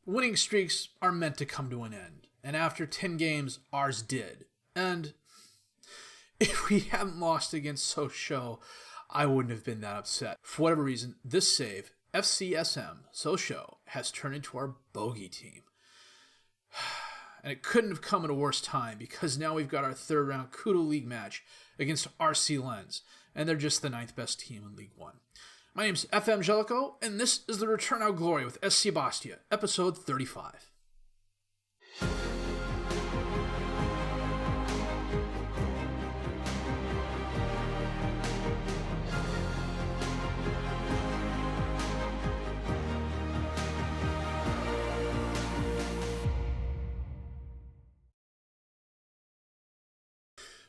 Winning streaks are meant to come to an end, and after 10 games, ours did. And if we hadn't lost against Sochaux, I wouldn't have been that upset. For whatever reason, this save, FCSM Sochaux, has turned into our bogey team. And it couldn't have come at a worse time, because now we've got our third round Coupe de Ligue match against RC Lens, and they're just the 9th best team in League 1. My name's FM19, and this is the Ritornu Gloria with SC Bastia, episode 35.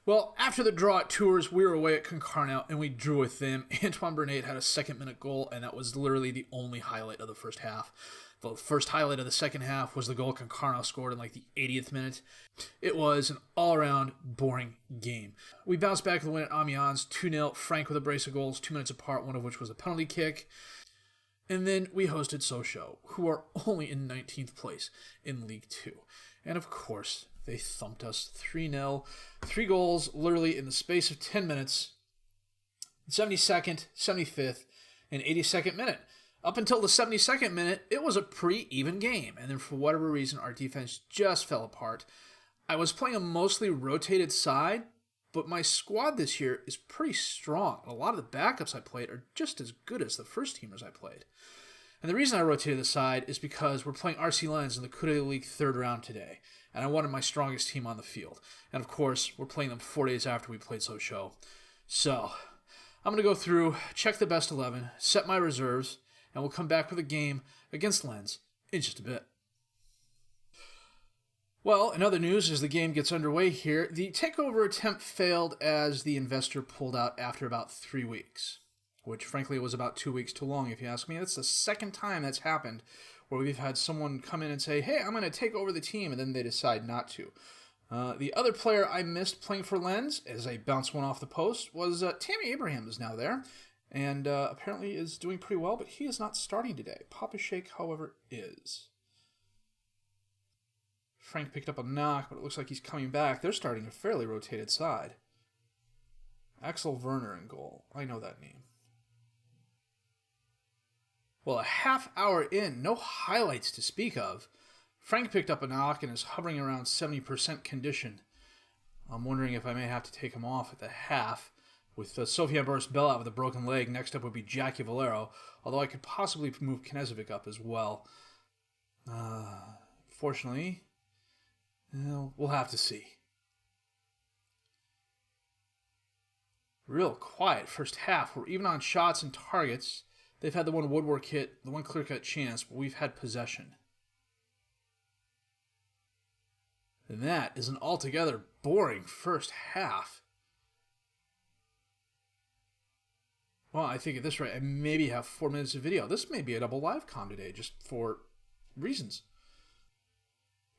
Well, after the draw at Tours, we were away at Concarneau, and we drew with them. Antoine Bernat had a second-minute goal, and that was literally the only highlight of the first half. The first highlight of the second half was the goal Concarneau scored in like the 80th minute. It was an all-around boring game. We bounced back to the win at Amiens, 2-0, Frank with a brace of goals, 2 minutes apart, one of which was a penalty kick. And then we hosted Sochaux, who are only in 19th place in League 2. And of course, they thumped us 3-0. 3 goals literally in the space of 10 minutes. 72nd, 75th, and 82nd minute. Up until the 72nd minute, it was a pretty even game. And then for whatever reason, our defense just fell apart. I was playing a mostly rotated side, but my squad this year is pretty strong. A lot of the backups I played are just as good as the first teamers I played. And the reason I rotated the side is because we're playing RC Lens in the Coupe de Ligue third round today. And I wanted my strongest team on the field. And of course, we're playing them 4 days after we played Sochaux. So, I'm going to go through, check the best 11, set my reserves, and we'll come back with a game against Lens in just a bit. Well, in other news, as the game gets underway here, the takeover attempt failed as the investor pulled out after about 3 weeks. Which, frankly, was about 2 weeks too long, if you ask me. That's the second time that's happened where we've had someone come in and say, hey, I'm going to take over the team, and then they decide not to. The other player I missed playing for Lens, as I bounced one off the post, was Tammy Abraham is now there, and apparently is doing pretty well, but he is not starting today. Papa Shake, however, is. Frank picked up a knock, but it looks like he's coming back. They're starting a fairly rotated side. Axel Werner in goal. I know that name. Well, a half hour in, no highlights to speak of. Frank picked up a knock and is hovering around 70% condition. I'm wondering if I may have to take him off at the half. With Sofian Boris Bell out with a broken leg, next up would be Jackie Valero, although I could possibly move Knezovic up as well. Fortunately, we'll have to see. Real quiet first half. We're even on shots and targets. They've had the one woodwork hit, the one clear-cut chance, but we've had possession. And that is an altogether boring first half. Well, I think at this rate, I maybe have 4 minutes of video. This may be a double live com today, just for reasons.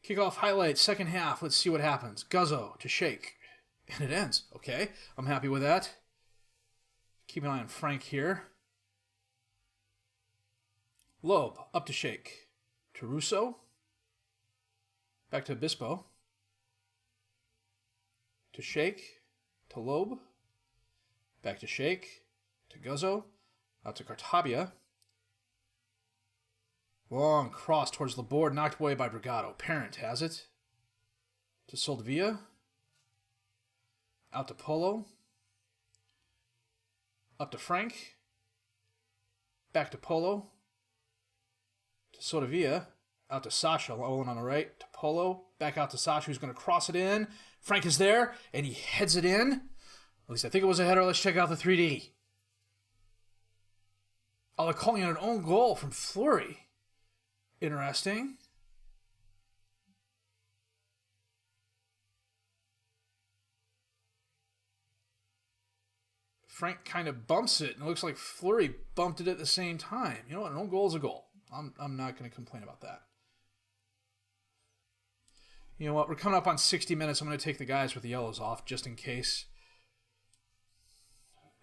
Kickoff highlight, second half. Let's see what happens. Guzzo to Shake. And it ends. Okay, I'm happy with that. Keep an eye on Frank here. Loeb, up to Shake. To Russo. Back to Obispo. To Shake. To Loeb. Back to Shake. To Guzzo. Out to Cartabia. Long cross towards the board, knocked away by Brigado. Parent has it. To Soldevilla. Out to Polo. Up to Frank. Back to Polo. To Soldevilla. Out to Sasha. Owen on the right. To Polo. Back out to Sasha, who's going to cross it in. Frank is there, and he heads it in. At least I think it was a header. Let's check out the 3D. Oh, they're calling it an own goal from Fleury. Interesting. Frank kind of bumps it, and it looks like Fleury bumped it at the same time. You know what? An own goal is a goal. I'm not going to complain about that. You know what? We're coming up on 60 minutes. I'm going to take the guys with the yellows off just in case.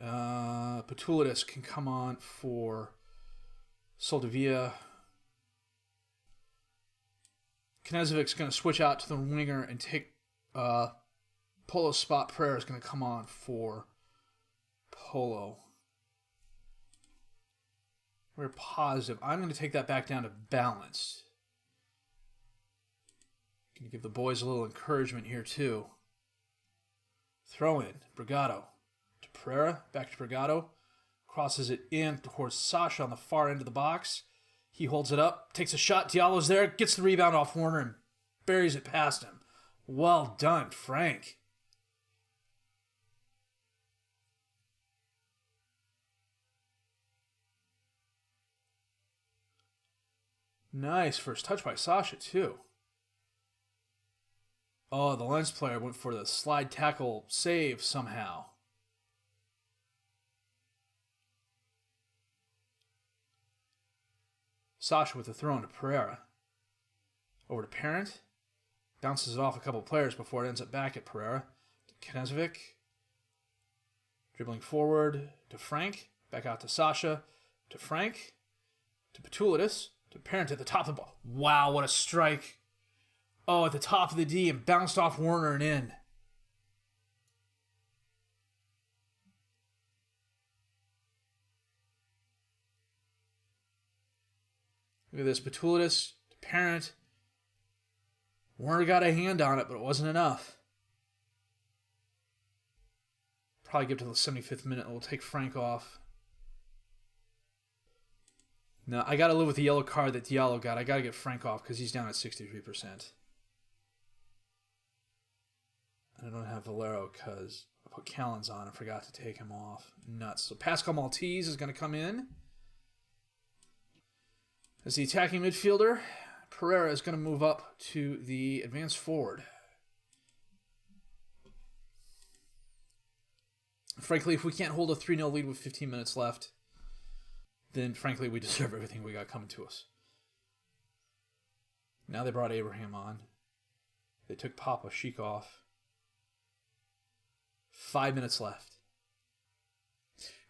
Patulidis can come on for Soldevilla. Knezevic's going to switch out to the winger and take Polo's spot. Pereira is going to come on for Polo. We're positive. I'm going to take that back down to balanced. Going to give the boys a little encouragement here too. Throw in. Brigado to Pereira. Back to Brigado. Crosses it in towards Sasha on the far end of the box. He holds it up. Takes a shot. Diallo's there. Gets the rebound off Warner and buries it past him. Well done, Frank. Nice first touch by Sasha, too. Oh, the Lens player went for the slide tackle save somehow. Sasha with the throw into Pereira. Over to Parent. Bounces it off a couple of players before it ends up back at Pereira. To Knezevic. Dribbling forward to Frank. Back out to Sasha. To Frank. To Patulidis. To Parent at the top of the ball. Wow, what a strike. Oh, at the top of the D and bounced off Warner and in. Look at this. Patulidis to Parent. Warner got a hand on it, but it wasn't enough. Probably get to the 75th minute and we'll take Frank off. No, I got to live with the yellow card that Diallo got. I got to get Frank off because he's down at 63%. I don't have Valero because I put Callens on and forgot to take him off. Nuts. So Pascal Maltese is going to come in. As the attacking midfielder, Pereira is going to move up to the advanced forward. Frankly, if we can't hold a 3-0 lead with 15 minutes left, then frankly we deserve everything we got coming to us. Now they brought Abraham on. They took Papa Sheik off. 5 minutes left.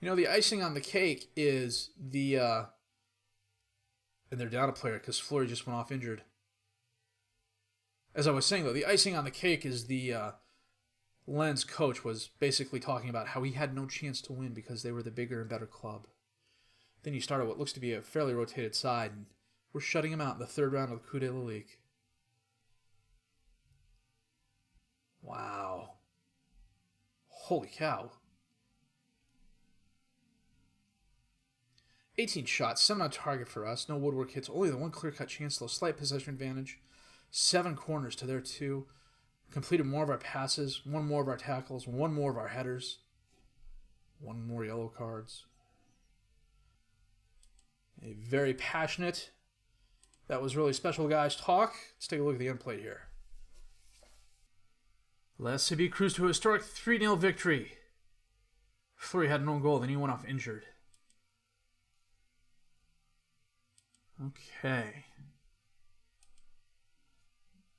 You know, the icing on the cake is the... and they're down a player because Flory just went off injured. As I was saying, though, the icing on the cake is the Lens coach was basically talking about how he had no chance to win because they were the bigger and better club. Then he started what looks to be a fairly rotated side, and we're shutting him out in the third round of the Coupe de Ligue. Wow. Holy cow. 18 shots, 7 on target for us. No woodwork hits, only the one clear-cut chance, though. Slight possession advantage. 7 corners to their 2. Completed more of our passes, 1 more of our tackles, 1 more of our headers. 1 more yellow cards. A very passionate, that was really special guys talk. Let's take a look at the end plate here. LSCB cruised to a historic 3-0 victory. Fleury had an own goal, then he went off injured. Okay.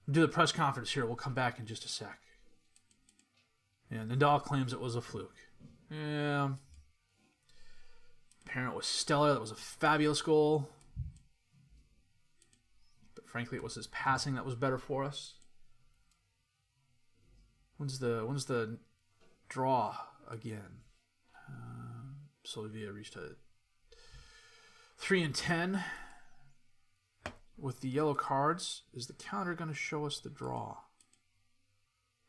We'll do the press conference here. We'll come back in just a sec. Yeah, Nadal claims it was a fluke. Yeah. Parent was stellar. That was a fabulous goal. But frankly, it was his passing that was better for us. When's the draw again? Sylvia reached a 3-10. With the yellow cards, is the counter going to show us the draw?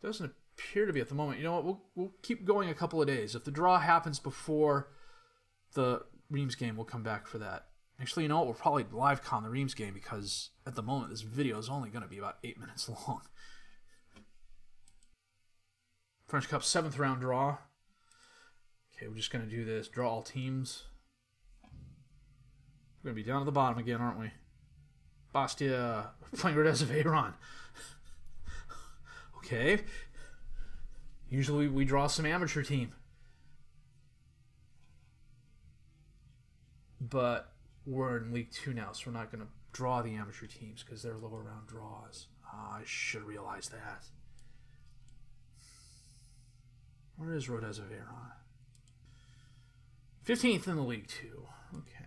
Doesn't appear to be at the moment. You know what? We'll keep going a couple of days. If the draw happens before the Reims game, we'll come back for that. Actually, you know what? We'll probably live con the Reims game because at the moment this video is only going to be about 8 minutes long. French Cup 7th round draw. Okay, we're just going to do this. Draw all teams. We're going to be down at the bottom again, aren't we? Bastia playing Rodez of Aaron. Okay. Usually we draw some amateur team. But we're in League 2 now, so we're not going to draw the amateur teams because they're lower round draws. I should realize that. Where is Rodez of Aaron? 15th in the League 2. Okay.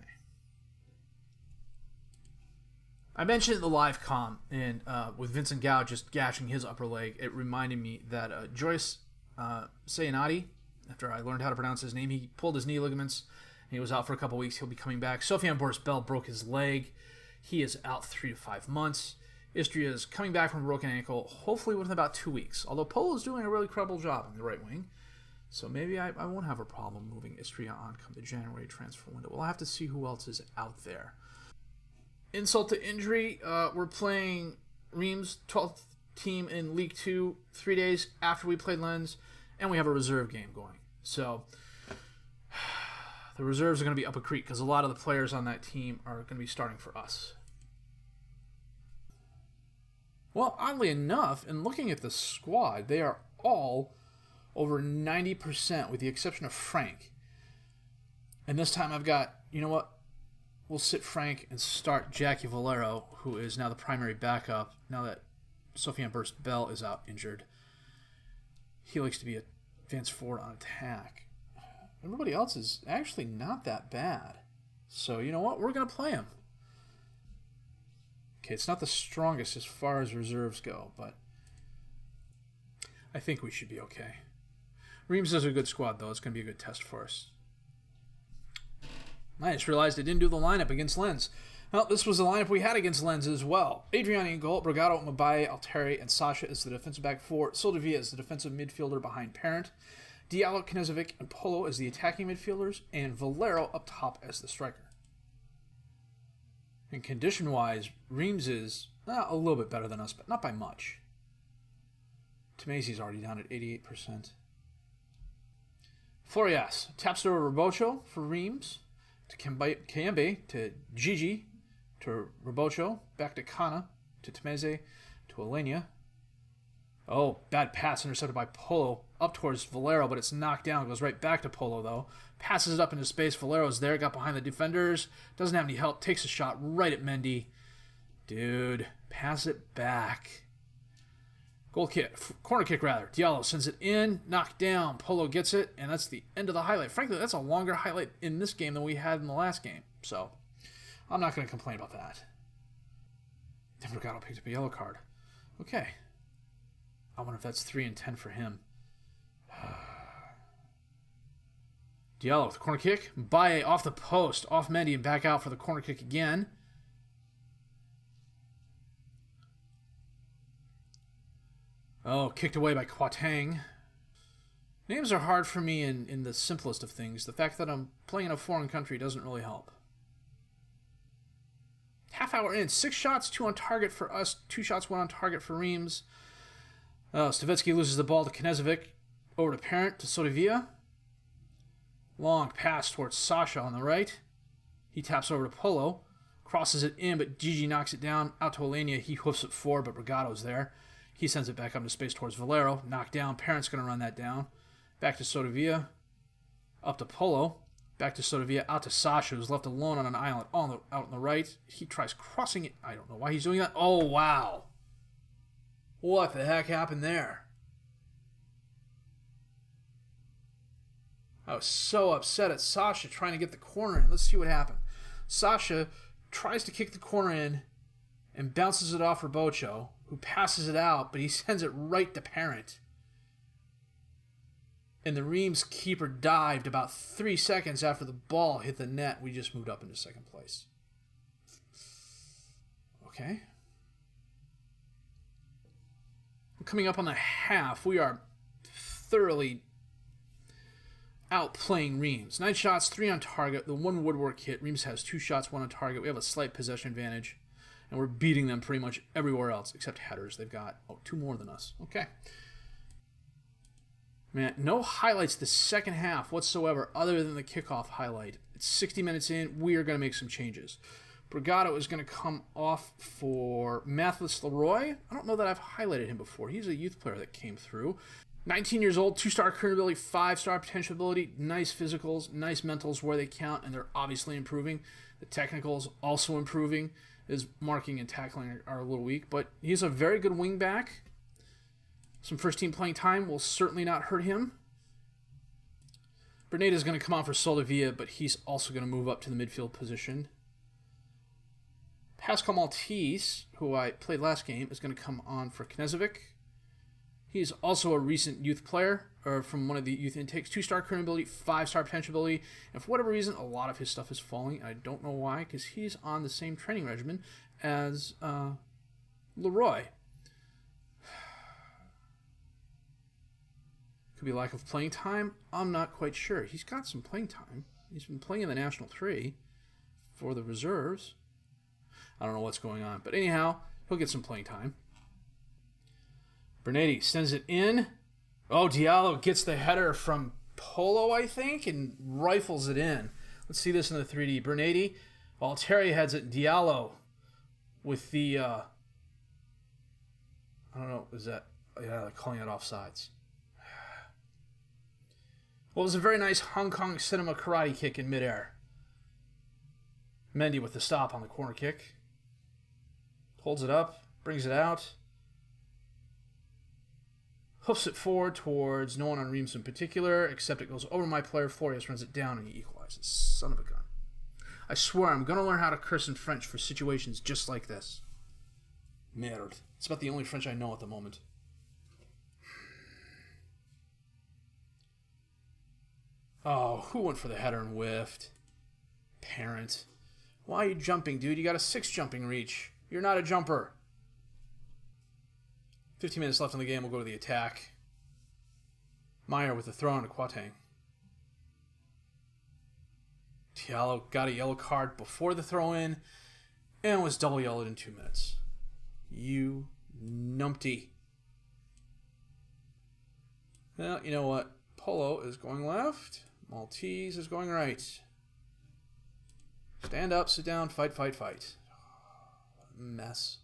I mentioned in the live comm, and with Vincent Gao just gashing his upper leg, it reminded me that Joyce Sayanati, after I learned how to pronounce his name, he pulled his knee ligaments, and he was out for a couple weeks. He'll be coming back. Sofiane Boris-Bell broke his leg. He is out 3 to 5 months. Istria is coming back from a broken ankle, hopefully within about 2 weeks, although Polo is doing a really credible job on the right wing. So maybe I won't have a problem moving Istria on come the January transfer window. We'll have to see who else is out there. Insult to injury, we're playing Reims' 12th team in League 2 3 days after we played Lens, and we have a reserve game going. So the reserves are going to be up a creek because a lot of the players on that team are going to be starting for us. Well, oddly enough, in looking at the squad, they are all over 90% with the exception of Frank. And this time I've got, you know what? We'll sit Frank and start Jackie Valero, who is now the primary backup, now that Sofiane Boris-Bell is out injured. He likes to be advanced forward on attack. Everybody else is actually not that bad. So, you know what? We're going to play him. Okay, it's not the strongest as far as reserves go, but I think we should be okay. Reims is a good squad, though. It's going to be a good test for us. I just realized I didn't do the lineup against Lens. Well, this was the lineup we had against Lens as well. Adriani in goal, Brigado, Mabaye, Alteri, and Sasha is the defensive back four. Soldevilla is the defensive midfielder behind Parent. Diallo, Knezovic, and Polo as the attacking midfielders, and Valero up top as the striker. And condition-wise, Reims is a little bit better than us, but not by much. Tomasi's already down at 88%. Florias taps it over Robocho for Reims, to Kayembe, to Gigi, to Robocho, back to Kana, to Temeze, to Alenia. Oh, bad pass intercepted by Polo, up towards Valero, but it's knocked down. Goes right back to Polo, though. Passes it up into space. Valero's there, got behind the defenders. Doesn't have any help. Takes a shot right at Mendy. Dude, pass it back. Goal kick, corner kick rather. Diallo sends it in, knocked down. Polo gets it, and that's the end of the highlight. Frankly, that's a longer highlight in this game than we had in the last game. So, I'm not going to complain about that. Brigado picked up a yellow card. Okay. I wonder if that's 3 and 10 for him. Diallo with the corner kick. Baye off the post, off Mendy, and back out for the corner kick again. Oh, kicked away by Kwatang. Names are hard for me in the simplest of things. The fact that I'm playing in a foreign country doesn't really help. Half hour in. 6 shots, 2 on target for us. 2 shots, 1 on target for Reims. Stavetsky loses the ball to Knezovic. Over to Parent, to Soldevilla. Long pass towards Sasha on the right. He taps over to Polo. Crosses it in, but Gigi knocks it down. Out to Alenia. He hoofs it forward, but Brigado's there. He sends it back up into space towards Valero. Knocked down. Parent's going to run that down. Back to Soldevilla. Up to Polo. Back to Soldevilla. Out to Sasha, who's left alone on an island out on the right. He tries crossing it. I don't know why he's doing that. Oh, wow. What the heck happened there? I was so upset at Sasha trying to get the corner in. Let's see what happened. Sasha tries to kick the corner in and bounces it off Robocho, who passes it out, but he sends it right to Parent. And the Reims keeper dived about 3 seconds after the ball hit the net. We just moved up into second place. Okay. Coming up on the half, we are thoroughly outplaying Reims. 9 shots, 3 on target. The 1 woodwork hit. Reims has 2 shots, 1 on target. We have a slight possession advantage. And we're beating them pretty much everywhere else except headers. They've got 2 more than us. Okay. Man, no highlights the second half whatsoever other than the kickoff highlight. It's 60 minutes in. We are going to make some changes. Brigado is going to come off for Mathis Leroy. I don't know that I've highlighted him before. He's a youth player that came through. 19 years old, 2-star current ability, 5-star potential ability, nice physicals, nice mentals where they count, and they're obviously improving. The technicals also improving. His marking and tackling are a little weak, but he's a very good wing back. Some first-team playing time will certainly not hurt him. Berneda is going to come on for Soldevilla, but he's also going to move up to the midfield position. Pascal Maltese, who I played last game, is going to come on for Knezovic. He's also a recent youth player, or from one of the youth intakes. 2-star current ability, 5-star potential ability, and for whatever reason, a lot of his stuff is falling. I don't know why, because he's on the same training regimen as Leroy. Could be lack of playing time. I'm not quite sure. He's got some playing time. He's been playing in the National 3 for the reserves. I don't know what's going on. But anyhow, he'll get some playing time. Bernardi sends it in. Oh, Diallo gets the header from Polo, I think, and rifles it in. Let's see this in the 3D. Bernardi, Valtteri heads it. Diallo with the... I don't know. Is that... Yeah, they're calling it offsides. Well, it was a very nice Hong Kong cinema karate kick in midair. Mendy with the stop on the corner kick. Holds it up, brings it out. Hoofs it forward towards no one on Reims in particular, except it goes over my player. Florius runs it down and he equalizes. Son of a gun. I swear I'm going to learn how to curse in French for situations just like this. Merde. It's about the only French I know at the moment. Oh, who went for the header and whiffed? Parent. Why are you jumping, dude? You got a 6 jumping reach. You're not a jumper. 15 minutes left in the game. We'll go to the attack. Meyer with the throw on to Kwarteng. Diallo got a yellow card before the throw-in and was double yellowed in 2 minutes. You numpty. Well, you know what? Polo is going left. Maltese is going right. Stand up, sit down, fight, fight, fight. Mess.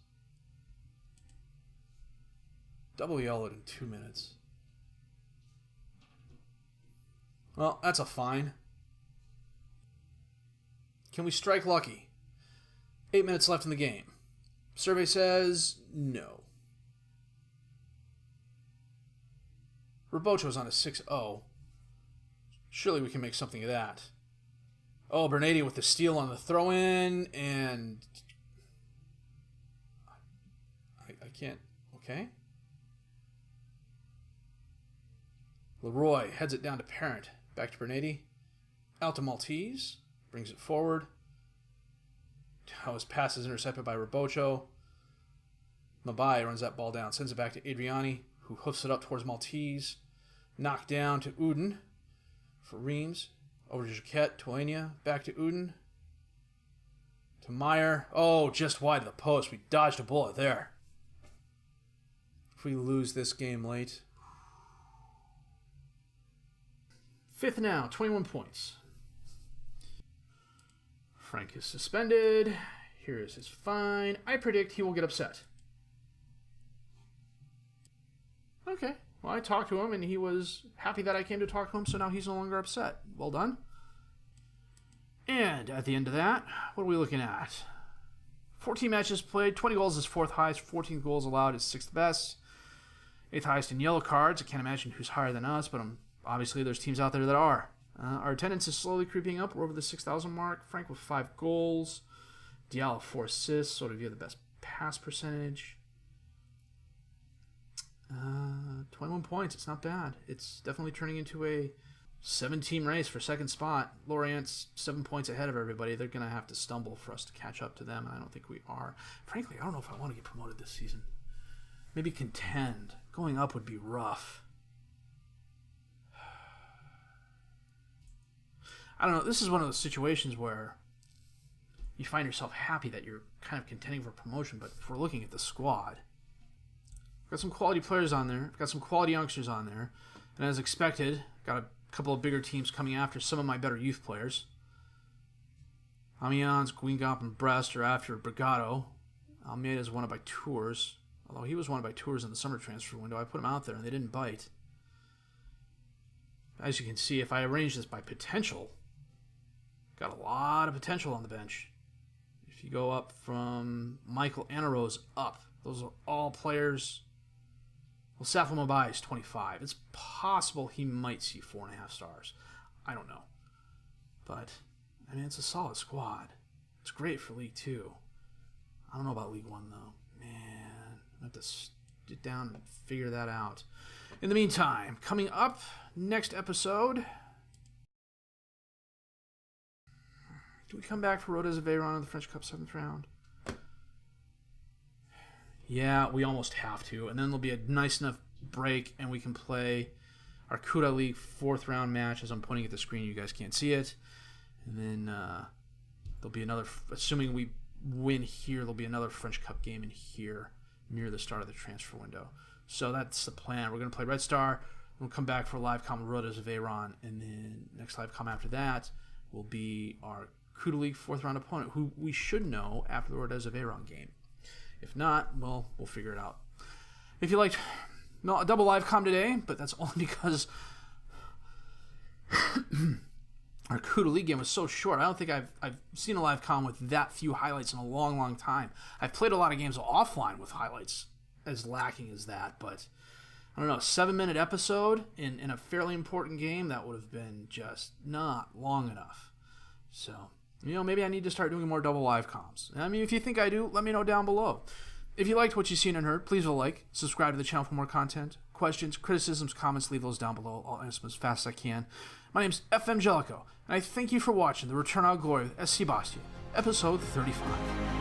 Double yellowed in 2 minutes. Well, that's a fine. Can we strike lucky? 8 minutes left in the game. Survey says no. Robocho's on a 6-0. Surely we can make something of that. Oh, Bernardi with the steal on the throw-in, and... I can't... Okay. Leroy heads it down to Parent. Back to Bernardi. Out to Maltese. Brings it forward. How his pass is intercepted by Robocho. Mabai runs that ball down. Sends it back to Adriani, who hoofs it up towards Maltese. Knocked down to Uden for Reims. Over to Jaquette, to Alenia, back to Uden. To Meyer. Oh, just wide of the post. We dodged a bullet there. If we lose this game late. 5th now, 21 points. Frank is suspended. Here is his fine. I predict he will get upset. Okay. Well, I talked to him, and he was happy that I came to talk to him, so now he's no longer upset. Well done. And at the end of that, what are we looking at? 14 matches played, 20 goals is 4th highest, 14 goals allowed is 6th best. 8th highest in yellow cards. I can't imagine who's higher than us, but obviously there's teams out there that are. Our attendance is slowly creeping up. We're over the 6,000 mark. Frank with 5 goals. Diallo 4 assists. Sort of the best pass percentage. 21 points. It's not bad. It's definitely turning into a 7-team race for second spot. Lorient's 7 points ahead of everybody. They're going to have to stumble for us to catch up to them, and I don't think we are. Frankly, I don't know if I want to get promoted this season. Maybe contend. Going up would be rough. I don't know. This is one of those situations where you find yourself happy that you're kind of contending for promotion, but if we're looking at the squad, we've got some quality players on there. We've got some quality youngsters on there. And as expected, got a couple of bigger teams coming after some of my better youth players. Amiens, Guingamp, and Brest are after Brigado. Almeida's wanted by Tours. Although he was wanted by Tours in the summer transfer window. I put him out there and they didn't bite. As you can see, if I arrange this by potential, got a lot of potential on the bench. If you go up from Michael Anaros up, those are all players. Well, Safo Mabai is 25. It's possible he might see 4.5 stars. I don't know. But, I mean, it's a solid squad. It's great for League 2. I don't know about League One, though. Man, I have to sit down and figure that out. In the meantime, coming up next episode, do we come back for Rodez of Aveyron in the French Cup 7th round? Yeah, we almost have to. And then there'll be a nice enough break, and we can play our Coupe de Ligue 4th round match. As I'm pointing at the screen, you guys can't see it. And then there'll be another, assuming we win here, there'll be another French Cup game in here near the start of the transfer window. So that's the plan. We're going to play Red Star. We'll come back for a live com with Rodez of Aveyron. And then next live com after that will be our Coupe de Ligue 4th round opponent, who we should know after the Rodez of Aveyron game. If not, well, we'll figure it out. If you liked, no, a double live com today, but that's only because our Coupe de Ligue game was so short. I don't think I've seen a live com with that few highlights in a long, long time. I've played a lot of games offline with highlights as lacking as that, but I don't know, a 7-minute episode in a fairly important game, that would have been just not long enough. So, maybe I need to start doing more double live comms. I mean, if you think I do, let me know down below. If you liked what you've seen and heard, please leave a like, subscribe to the channel for more content. Questions, criticisms, comments, leave those down below. I'll answer them as fast as I can. My name's FM19, and I thank you for watching the Return of Gloria with SC Bastia, episode 35.